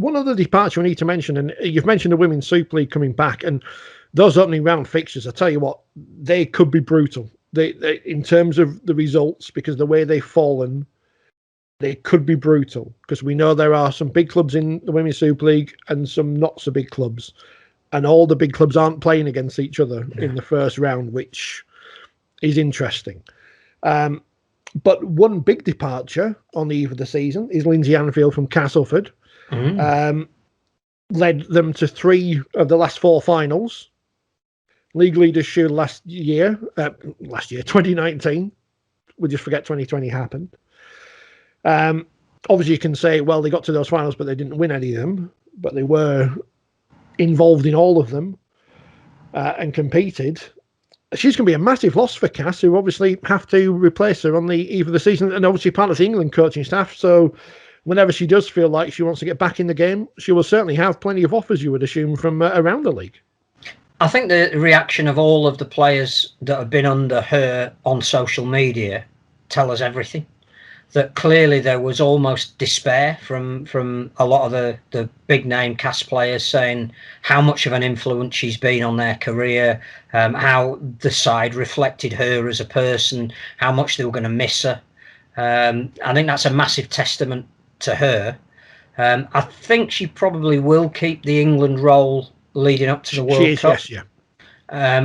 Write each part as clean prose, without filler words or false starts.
one other departure we need to mention, and you've mentioned the Women's Super League coming back, and those opening round fixtures, I tell you what, they could be brutal. They in terms of the results, because the way they've fallen, they could be brutal, because we know there are some big clubs in the Women's Super League and some not so big clubs, and all the big clubs aren't playing against each other in the first round, which is interesting. But one big departure on the eve of the season is Lindsay Anfield from Castleford. Led them to 3 of the last 4 finals. League Leaders Shield last year, 2019. We just forget 2020 happened. Obviously, you can say, well, they got to those finals, but they didn't win any of them. But they were involved in all of them and competed. She's going to be a massive loss for Cass, who obviously have to replace her on the eve of the season, and obviously part of the England coaching staff. So whenever she does feel like she wants to get back in the game, she will certainly have plenty of offers, you would assume, from around the league. I think the reaction of all of the players that have been under her on social media tell us everything. That clearly there was almost despair from a lot of the big name cast players, saying how much of an influence she's been on their career, how the side reflected her as a person, how much they were going to miss her. I think that's a massive testament to her. I think she probably will keep the England role leading up to the World Cup. Yes, yeah.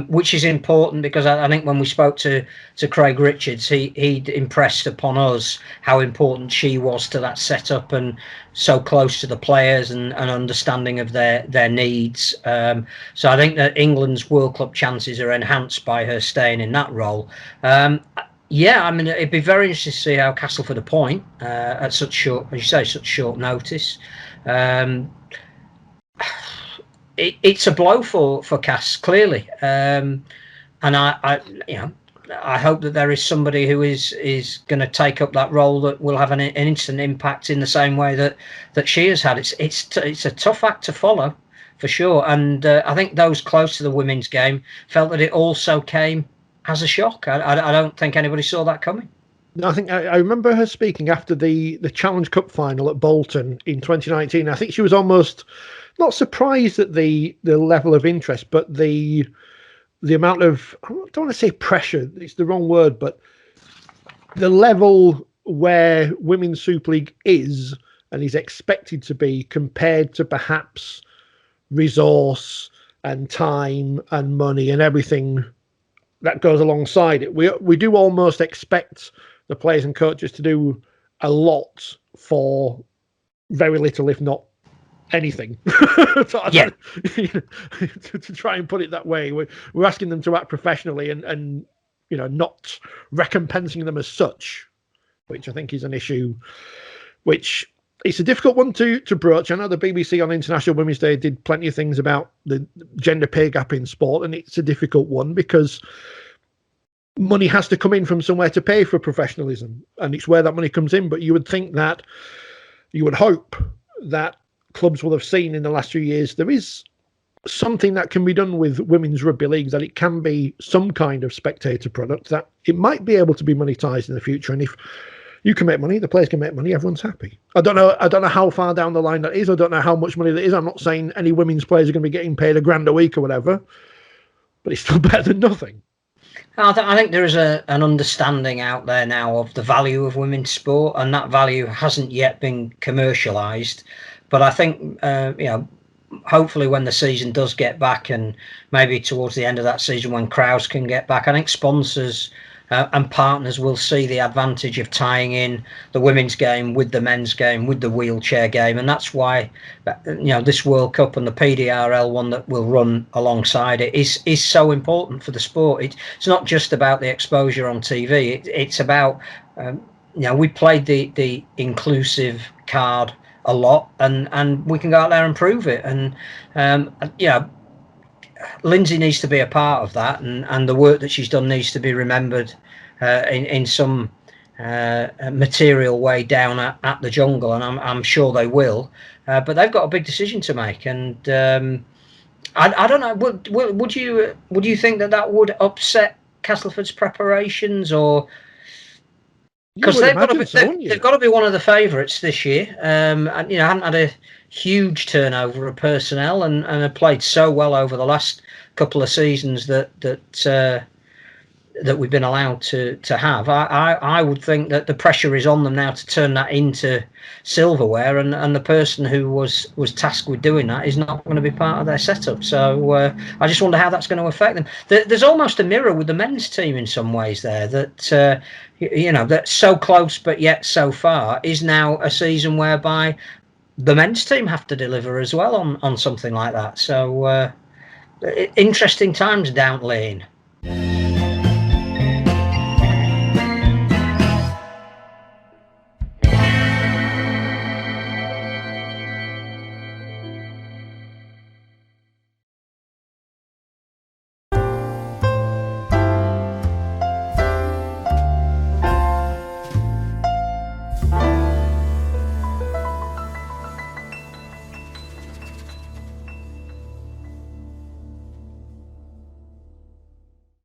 Which is important, because I think when we spoke to Craig Richards, he'd impressed upon us how important she was to that setup, and so close to the players and understanding of their needs. So I think that England's World Cup chances are enhanced by her staying in that role. Yeah, I mean, it'd be very interesting to see how Castleford appoint at such short notice. It's a blow for Cass, clearly, and I hope that there is somebody who is going to take up that role that will have an instant impact in the same way that she has had. It's a tough act to follow, for sure, and I think those close to the women's game felt that it also came as a shock. I don't think anybody saw that coming. No, I think I remember her speaking after the Challenge Cup final at Bolton in 2019. I think she was almost not surprised at the level of interest, but the amount of, I don't want to say pressure, it's the wrong word, but the level where Women's Super League is and is expected to be compared to perhaps resource and time and money and everything that goes alongside it. We do almost expect the players and coaches to do a lot for very little, if not anything. So yeah. To try and put it that way, we're asking them to act professionally and not recompensing them as such, which I think is an issue, which it's a difficult one to broach. I know the BBC on International Women's Day did plenty of things about the gender pay gap in sport, and it's a difficult one because money has to come in from somewhere to pay for professionalism, and it's where that money comes in. But you would hope that clubs will have seen in the last few years there is something that can be done with women's rugby leagues, that it can be some kind of spectator product, that it might be able to be monetized in the future. And if you can make money, the players can make money, everyone's happy. I don't know how far down the line that is. I don't know how much money that is. I'm not saying any women's players are going to be getting paid $1,000 a week or whatever, but it's still better than nothing. I think there is an understanding out there now of the value of women's sport, and that value hasn't yet been commercialised. But I think, hopefully when the season does get back, and maybe towards the end of that season when crowds can get back, I think sponsors and partners will see the advantage of tying in the women's game with the men's game, with the wheelchair game. And that's why, this World Cup and the PDRL one that will run alongside it is so important for the sport. It's not just about the exposure on TV. It's about, we played the inclusive card a lot, and we can go out there and prove it. And, Lindsay needs to be a part of that, and the work that she's done needs to be remembered in some material way down at the jungle, and I'm sure they will. But they've got a big decision to make, and I don't know. Would you think that would upset Castleford's preparations, or Because they've got to be one of the favourites this year. And haven't had a huge turnover of personnel and have played so well over the last couple of seasons that we've been allowed to have. I would think that the pressure is on them now to turn that into silverware, and the person who was tasked with doing that is not going to be part of their setup. So I just wonder how that's going to affect them. There's almost a mirror with the men's team in some ways there, that that's so close but yet so far is now a season whereby the men's team have to deliver as well on something like that. So interesting times down lane.